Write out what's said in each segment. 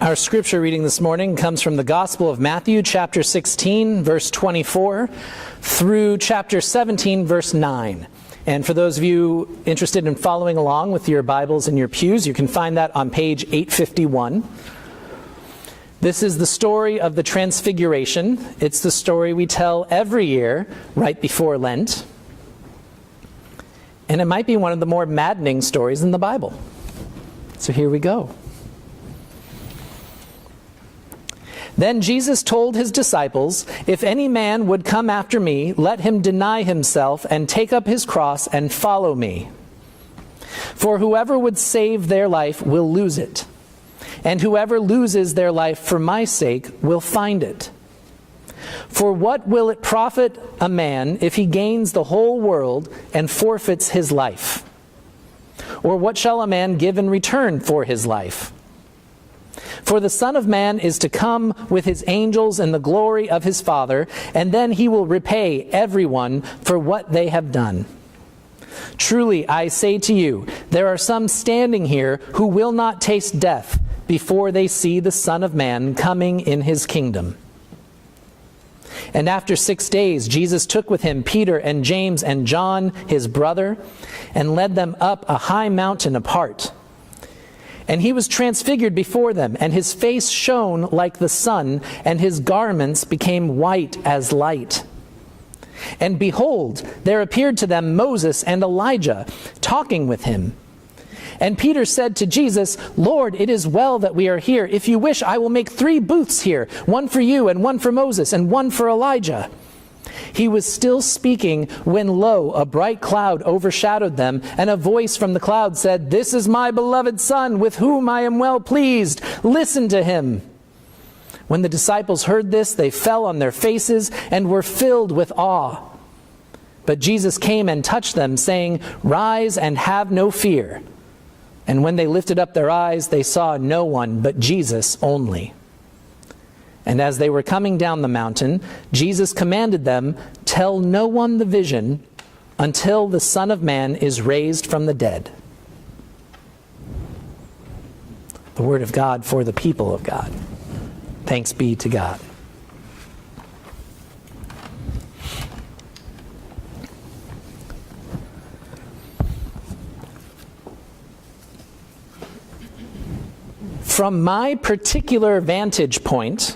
Our scripture reading this morning comes from the Gospel of Matthew, chapter 16, verse 24, through chapter 17, verse 9. And for those of you interested in following along with your Bibles in your pews, you can find that on page 851. This is the story of the Transfiguration. It's the story we tell every year right before Lent. And it might be one of the more maddening stories in the Bible. So here we go. Then Jesus told his disciples, "If any man would come after me, let him deny himself and take up his cross and follow me. For whoever would save their life will lose it, and whoever loses their life for my sake will find it. For what will it profit a man if he gains the whole world and forfeits his life? Or what shall a man give in return for his life? For the Son of Man is to come with his angels in the glory of his Father, and then he will repay everyone for what they have done. Truly, I say to you, there are some standing here who will not taste death before they see the Son of Man coming in his kingdom." And after 6 days, Jesus took with him Peter and James and John, his brother, and led them up a high mountain apart. And he was transfigured before them, and his face shone like the sun, and his garments became white as light. And behold, there appeared to them Moses and Elijah, talking with him. And Peter said to Jesus, "Lord, it is well that we are here. If you wish, I will make 3 booths here, one for you, and one for Moses, and one for Elijah." He was still speaking when, lo, a bright cloud overshadowed them, and a voice from the cloud said, "This is my beloved Son, with whom I am well pleased. Listen to him." When the disciples heard this, they fell on their faces and were filled with awe. But Jesus came and touched them, saying, "Rise and have no fear." And when they lifted up their eyes, they saw no one but Jesus only. And as they were coming down the mountain, Jesus commanded them, "Tell no one the vision until the Son of Man is raised from the dead." The word of God for the people of God. Thanks be to God. From my particular vantage point,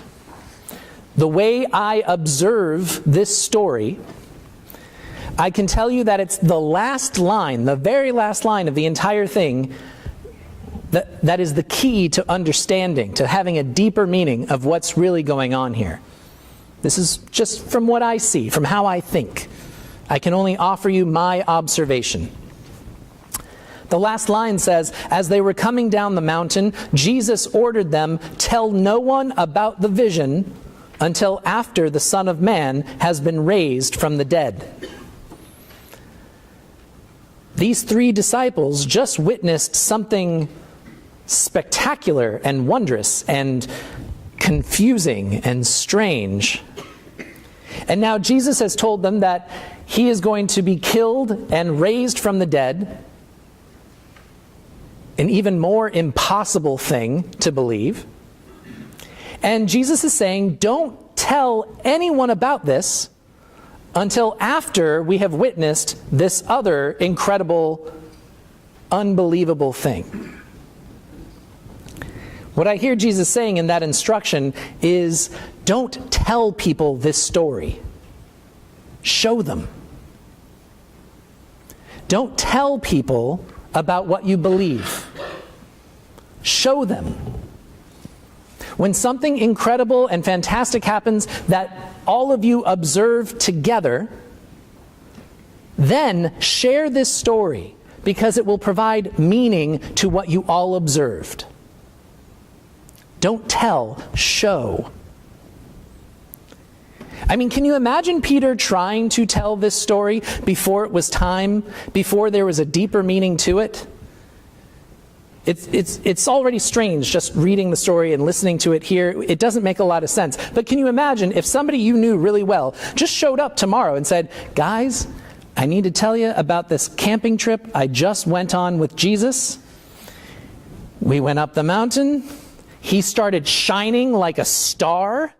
the way I observe this story, I can tell you that it's the last line, the very last line of the entire thing, that is the key to understanding, to having a deeper meaning of what's really going on here. This is just from what I see, from how I think. I can only offer you my observation. The last line says, as they were coming down the mountain, Jesus ordered them, "Tell no one about the vision until after the Son of Man has been raised from the dead." These 3 disciples just witnessed something spectacular and wondrous and confusing and strange. And now Jesus has told them that he is going to be killed and raised from the dead. An even more impossible thing to believe. And Jesus is saying, don't tell anyone about this until after we have witnessed this other incredible, unbelievable thing. What I hear Jesus saying in that instruction is, don't tell people this story. Show them. Don't tell people about what you believe. Show them. When something incredible and fantastic happens that all of you observe together, then share this story, because it will provide meaning to what you all observed. Don't tell, show. I mean, can you imagine Peter trying to tell this story before it was time, before there was a deeper meaning to it? It's already strange just reading the story and listening to it here. It doesn't make a lot of sense. But can you imagine if somebody you knew really well just showed up tomorrow and said, "Guys, I need to tell you about this camping trip I just went on with Jesus. We went up the mountain. He started shining like a star.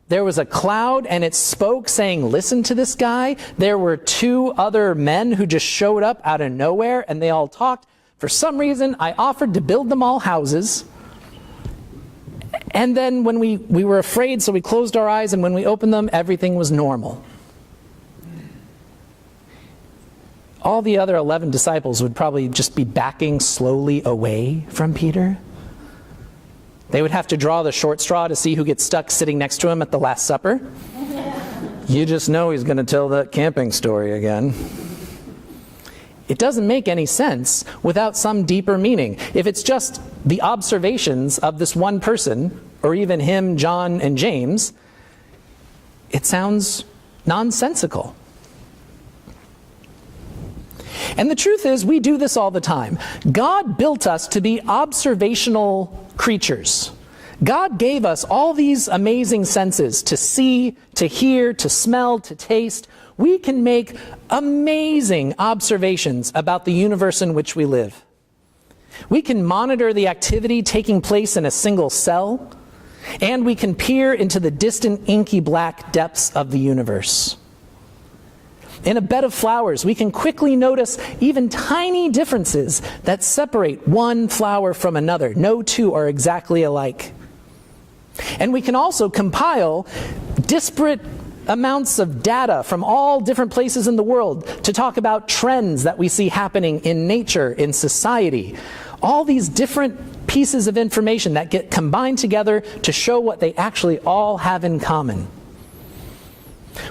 There was a cloud and it spoke saying, listen to this guy. There were 2 other men who just showed up out of nowhere and they all talked. For some reason, I offered to build them all houses. And then when we were afraid, so we closed our eyes, and when we opened them, everything was normal. All the other 11 disciples would probably just be backing slowly away from Peter. They would have to draw the short straw to see who gets stuck sitting next to him at the Last Supper. You just know he's going to tell that camping story again. It doesn't make any sense without some deeper meaning. If it's just the observations of this one person, or even him, John, and James, it sounds nonsensical. And the truth is, we do this all the time. God built us to be observational creatures. God gave us all these amazing senses to see, to hear, to smell, to taste. We can make amazing observations about the universe in which we live. We can monitor the activity taking place in a single cell, and we can peer into the distant inky black depths of the universe. In a bed of flowers, we can quickly notice even tiny differences that separate one flower from another. No 2 are exactly alike. And we can also compile disparate amounts of data from all different places in the world to talk about trends that we see happening in nature, in society. All these different pieces of information that get combined together to show what they actually all have in common.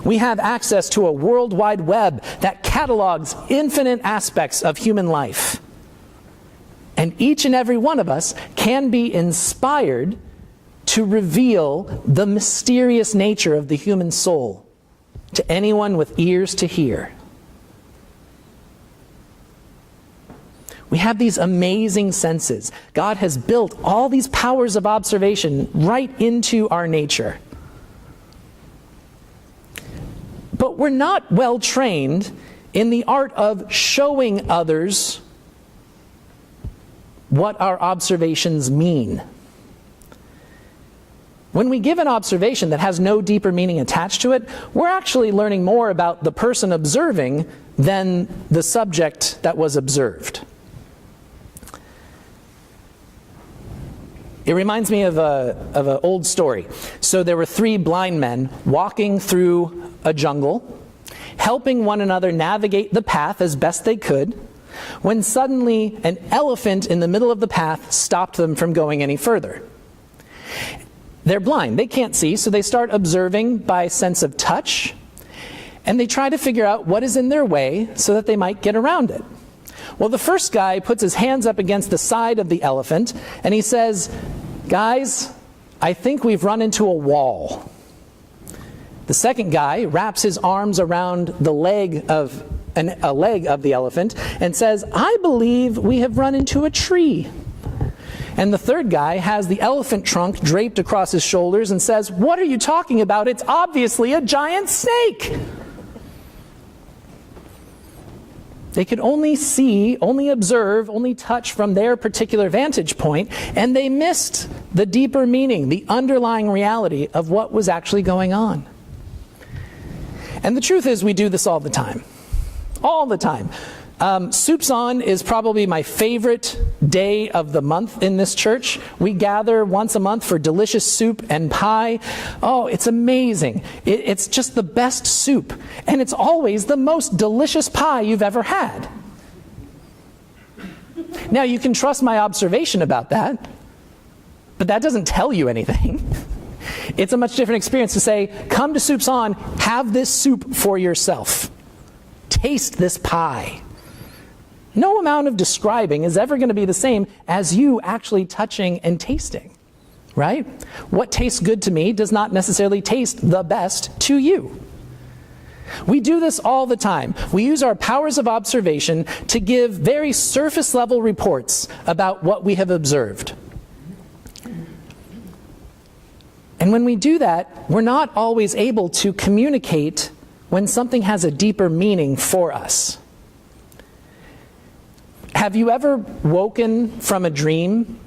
We have access to a World Wide Web that catalogs infinite aspects of human life. And each and every one of us can be inspired to reveal the mysterious nature of the human soul to anyone with ears to hear. We have these amazing senses. God has built all these powers of observation right into our nature. But we're not well trained in the art of showing others what our observations mean. When we give an observation that has no deeper meaning attached to it, we're actually learning more about the person observing than the subject that was observed. It reminds me of an old story. So there were 3 blind men walking through a jungle, helping one another navigate the path as best they could, when suddenly an elephant in the middle of the path stopped them from going any further. They're blind, they can't see, so they start observing by sense of touch, and they try to figure out what is in their way so that they might get around it. Well, the first guy puts his hands up against the side of the elephant, and he says, "Guys, I think we've run into a wall." The second guy wraps his arms around the leg of the elephant and says, "I believe we have run into a tree." And the third guy has the elephant trunk draped across his shoulders and says, "What are you talking about? It's obviously a giant snake." They could only see, only observe, only touch from their particular vantage point, and they missed the deeper meaning, the underlying reality of what was actually going on. And the truth is, we do this all the time. All the time. Soup's On is probably my favorite day of the month in this church. We gather once a month for delicious soup and pie. Oh, it's amazing. It's just the best soup. And it's always the most delicious pie you've ever had. Now, you can trust my observation about that, but that doesn't tell you anything. It's a much different experience to say, come to Soup's On, have this soup for yourself. Taste this pie. No amount of describing is ever going to be the same as you actually touching and tasting, right? What tastes good to me does not necessarily taste the best to you. We do this all the time. We use our powers of observation to give very surface level reports about what we have observed. And when we do that, we're not always able to communicate when something has a deeper meaning for us. Have you ever woken from a dream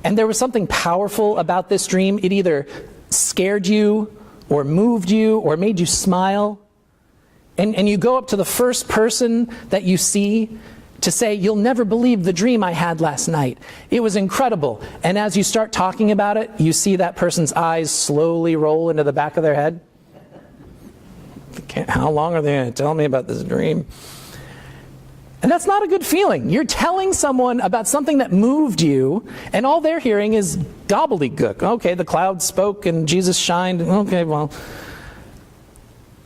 And there was something powerful about this dream. It either scared you or moved you or made you smile. And you go up to the first person that you see to say, "You'll never believe the dream I had last night. It was incredible." And as you start talking about it, you see that person's eyes slowly roll into the back of their head. How long are they going to tell me about this dream? And that's not a good feeling. You're telling someone about something that moved you, and all they're hearing is gobbledygook. Okay, the cloud spoke and Jesus shined. Okay, well.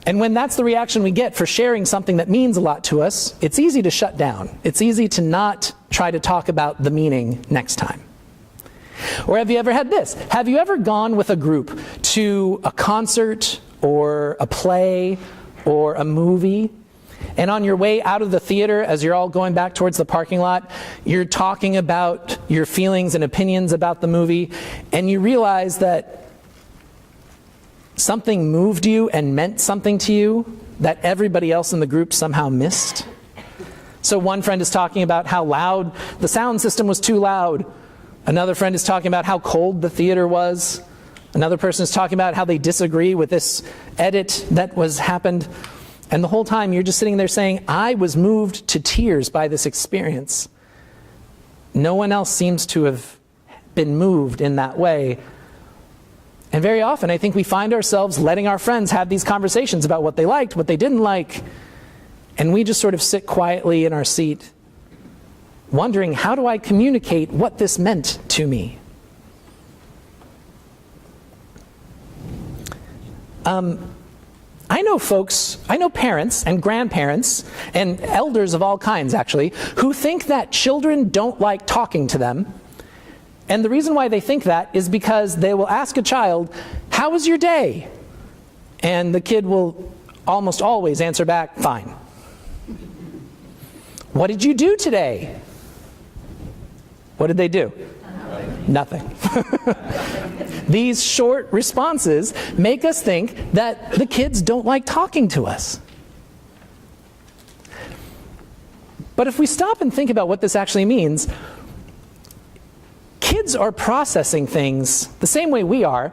And when that's the reaction we get for sharing something that means a lot to us, it's easy to shut down. It's easy to not try to talk about the meaning next time. Or have you ever had this? Have you ever gone with a group to a concert or a play or a movie? And on your way out of the theater, as you're all going back towards the parking lot, you're talking about your feelings and opinions about the movie, and you realize that something moved you and meant something to you that everybody else in the group somehow missed. So one friend is talking about how loud the sound system was, too loud. Another friend is talking about how cold the theater was. Another person is talking about how they disagree with this edit that was happened. And the whole time you're just sitting there saying, I was moved to tears by this experience. No one else seems to have been moved in that way. And very often I think we find ourselves letting our friends have these conversations about what they liked, what they didn't like. And we just sort of sit quietly in our seat, wondering, how do I communicate what this meant to me? I know parents and grandparents and elders of all kinds, actually, who think that children don't like talking to them. And the reason why they think that is because they will ask a child, "How was your day?" And the kid will almost always answer back, "Fine." "What did you do today?" What did they do? Nothing. These short responses make us think that the kids don't like talking to us. But if we stop and think about what this actually means, kids are processing things the same way we are,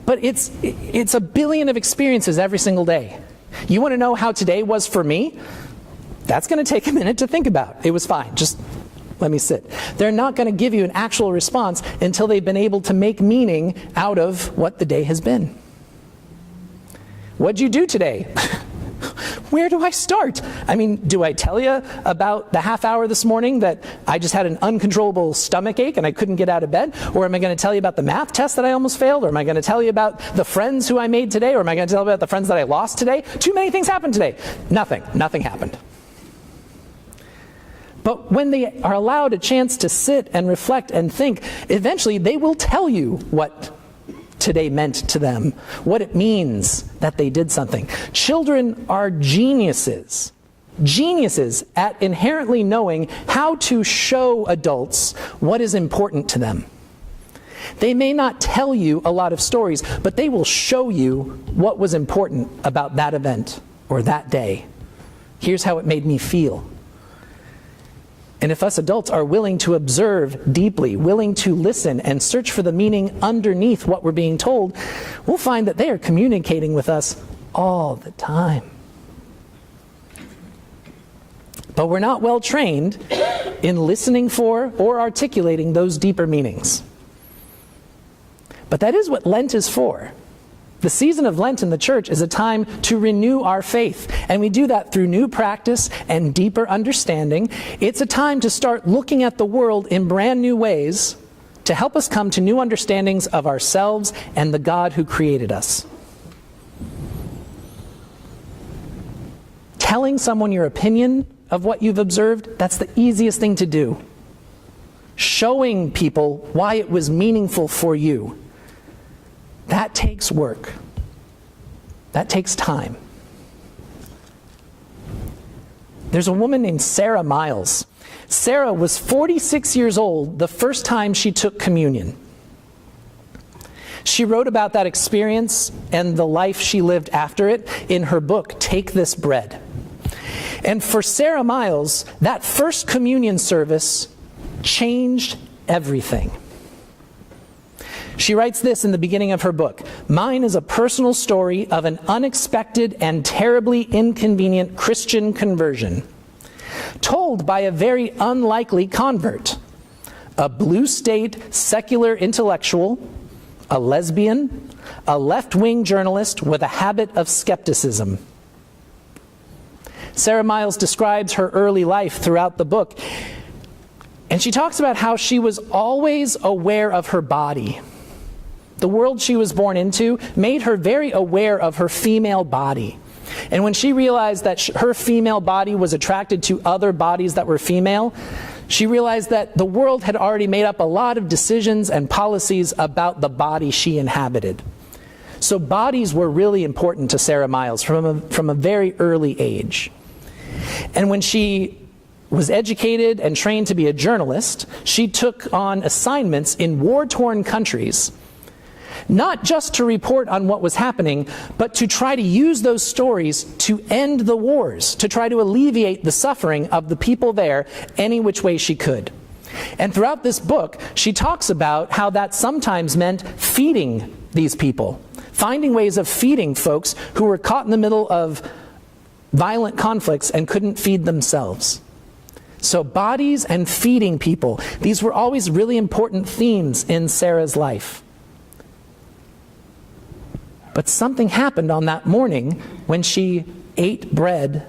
but it's a billion of experiences every single day. You want to know how today was for me? That's going to take a minute to think about. It was fine. Just let me sit. They're not going to give you an actual response until they've been able to make meaning out of what the day has been. What'd you do today? Where do I start? I mean, do I tell you about the half hour this morning that I just had an uncontrollable stomach ache and I couldn't get out of bed? Or am I going to tell you about the math test that I almost failed? Or am I going to tell you about the friends who I made today? Or am I going to tell you about the friends that I lost today? Too many things happened today. Nothing happened. But when they are allowed a chance to sit and reflect and think, eventually they will tell you what today meant to them, what it means that they did something. Children are geniuses at inherently knowing how to show adults what is important to them. They may not tell you a lot of stories, but they will show you what was important about that event or that day. Here's how it made me feel. And if us adults are willing to observe deeply, willing to listen and search for the meaning underneath what we're being told, we'll find that they are communicating with us all the time. But we're not well trained in listening for or articulating those deeper meanings. But that is what Lent is for. The season of Lent in the church is a time to renew our faith, and we do that through new practice and deeper understanding. It's a time to start looking at the world in brand new ways to help us come to new understandings of ourselves and the God who created us. Telling someone your opinion of what you've observed, that's the easiest thing to do. Showing people why it was meaningful for you, that takes work. That takes time. There's a woman named Sarah Miles. Sarah was 46 years old the first time she took communion. She wrote about that experience and the life she lived after it in her book, Take This Bread. And for Sarah Miles, that first communion service changed everything. She writes this in the beginning of her book: "Mine is a personal story of an unexpected and terribly inconvenient Christian conversion, told by a very unlikely convert, a blue state secular intellectual, a lesbian, a left-wing journalist with a habit of skepticism." Sarah Miles describes her early life throughout the book, and she talks about how she was always aware of her body. The world she was born into made her very aware of her female body. And when she realized that her female body was attracted to other bodies that were female, she realized that the world had already made up a lot of decisions and policies about the body she inhabited. So bodies were really important to Sarah Miles from a very early age. And when she was educated and trained to be a journalist, she took on assignments in war-torn countries, not just to report on what was happening, but to try to use those stories to end the wars, to try to alleviate the suffering of the people there any which way she could. And throughout this book, she talks about how that sometimes meant feeding these people, finding ways of feeding folks who were caught in the middle of violent conflicts and couldn't feed themselves. So bodies and feeding people, these were always really important themes in Sarah's life. But something happened on that morning when she ate bread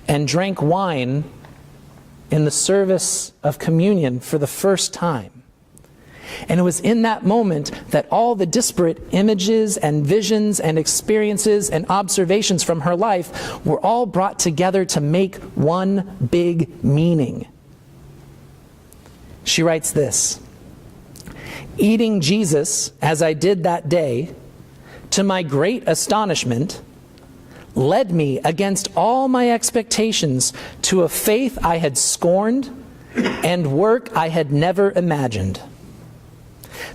and drank wine in the service of communion for the first time. And it was in that moment that all the disparate images and visions and experiences and observations from her life were all brought together to make one big meaning. She writes this: "Eating Jesus, as I did that day, to my great astonishment, led me against all my expectations to a faith I had scorned and work I had never imagined.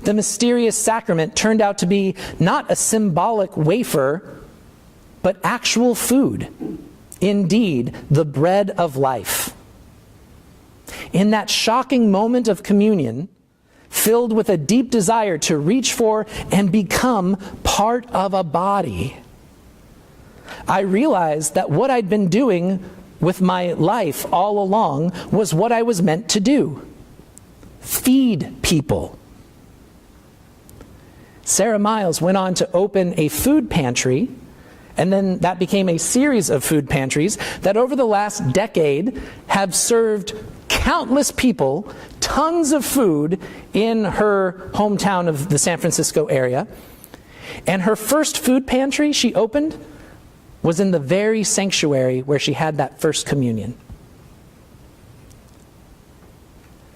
The mysterious sacrament turned out to be not a symbolic wafer, but actual food, indeed, the bread of life. In that shocking moment of communion, filled with a deep desire to reach for and become part of a body, I realized that what I'd been doing with my life all along was what I was meant to do: feed people." Sarah Miles went on to open a food pantry, and then that became a series of food pantries that over the last decade have served countless people tons of food in her hometown of the San Francisco area. And her first food pantry she opened was in the very sanctuary where she had that first communion.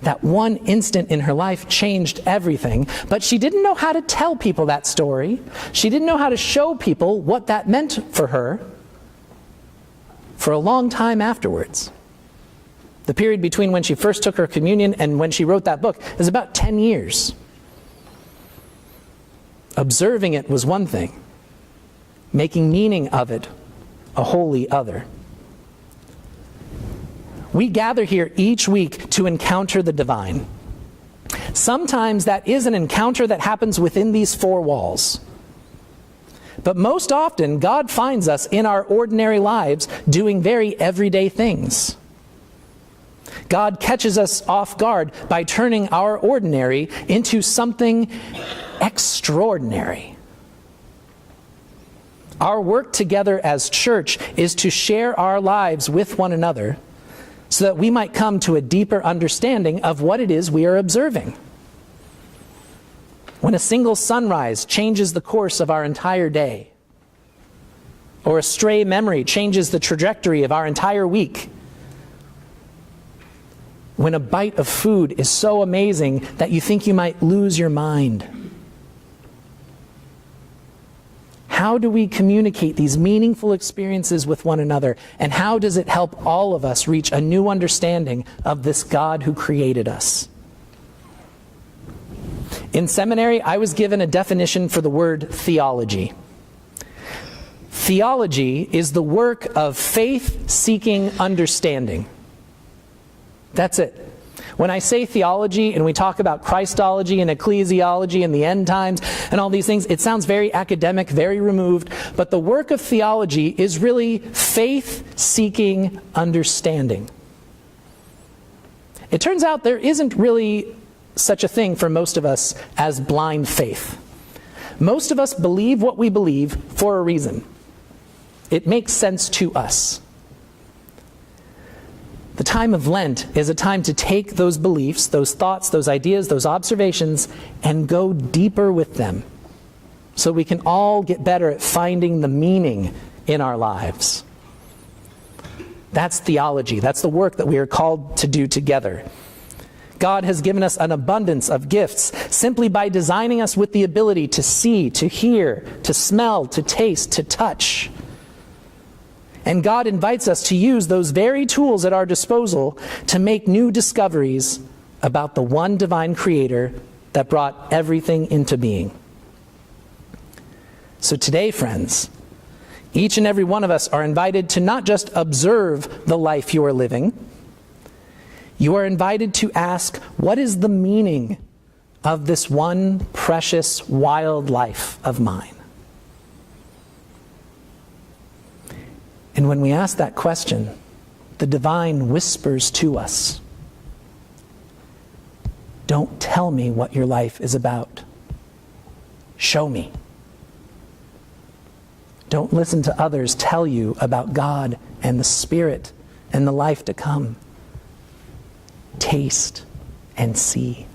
That one instant in her life changed everything, but she didn't know how to tell people that story. She didn't know how to show people what that meant for her for a long time afterwards. The period between when she first took her communion and when she wrote that book is about 10 years. Observing it was one thing, making meaning of it a wholly other. We gather here each week to encounter the divine. Sometimes that is an encounter that happens within these four walls. But most often, God finds us in our ordinary lives doing very everyday things. God catches us off guard by turning our ordinary into something extraordinary. Our work together as church is to share our lives with one another so that we might come to a deeper understanding of what it is we are observing. When a single sunrise changes the course of our entire day, or a stray memory changes the trajectory of our entire week, when a bite of food is so amazing that you think you might lose your mind. How do we communicate these meaningful experiences with one another? And how does it help all of us reach a new understanding of this God who created us? In seminary, I was given a definition for the word theology. Theology is the work of faith-seeking understanding. That's it. When I say theology and we talk about Christology and ecclesiology and the end times and all these things, it sounds very academic, very removed, but the work of theology is really faith-seeking understanding. It turns out there isn't really such a thing for most of us as blind faith. Most of us believe what we believe for a reason. It makes sense to us. The time of Lent is a time to take those beliefs, those thoughts, those ideas, those observations, and go deeper with them so we can all get better at finding the meaning in our lives. That's theology. That's the work that we are called to do together. God has given us an abundance of gifts simply by designing us with the ability to see, to hear, to smell, to taste, to touch. And God invites us to use those very tools at our disposal to make new discoveries about the one divine Creator that brought everything into being. So today, friends, each and every one of us are invited to not just observe the life you are living. You are invited to ask, what is the meaning of this one precious, wild life of mine? And when we ask that question, the divine whispers to us, don't tell me what your life is about. Show me. Don't listen to others tell you about God and the Spirit and the life to come. Taste and see.